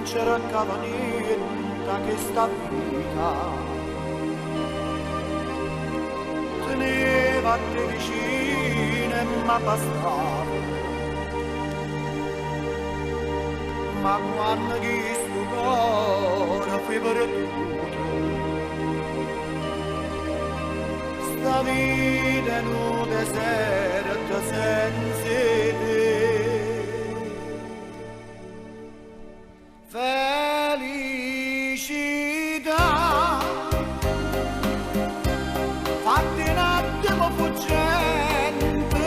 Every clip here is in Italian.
cercava niente che sta vita, teneva a te vicino e m'ha bastato, ma quando chi sto cuore fu perduto, sta vita in un deserto senza te. Felicità, fatti un attimo fuggente,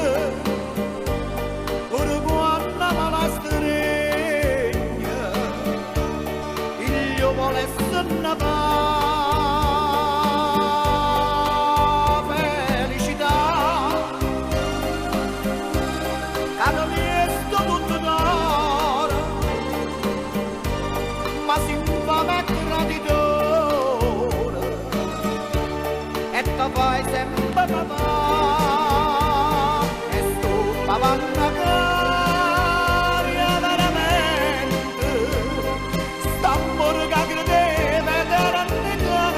pure quando me la stregna, io volesse ne va. Felicità, che mi è sto tutto d'oro, ma si fa mettere di d'oro e te fai sempre papà e sto pavanna caria veramente sta morga credeva ed era nella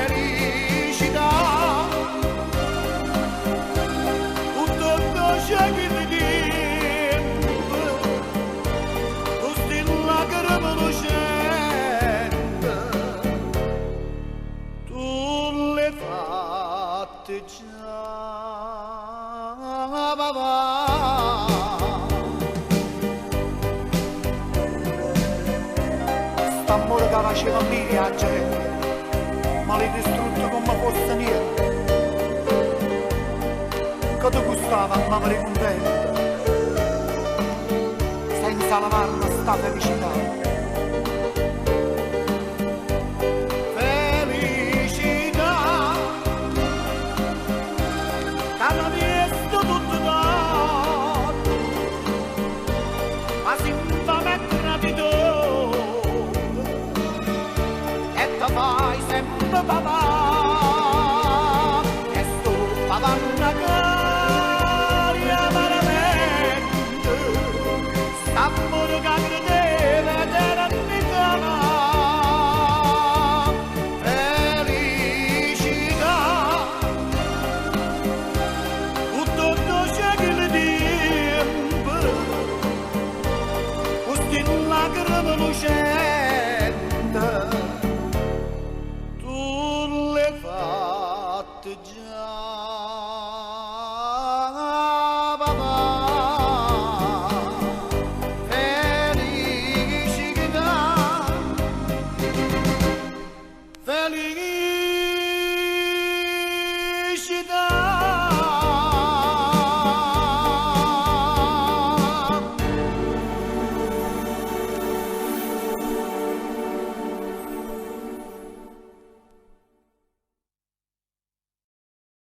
felicità tutto ciò che mi fatte già, papà. St'amore che faceva mille a gente, ma l'hai distrutto come fosse niente. Che ti gustava a mamma contenta, senza lavarla sta felicità. Fai sempre papà e sto pavanna caria veramente st'amore che credeva ed era micana felicità tutto ciò che le tempo questi lacrime lucente fatte già.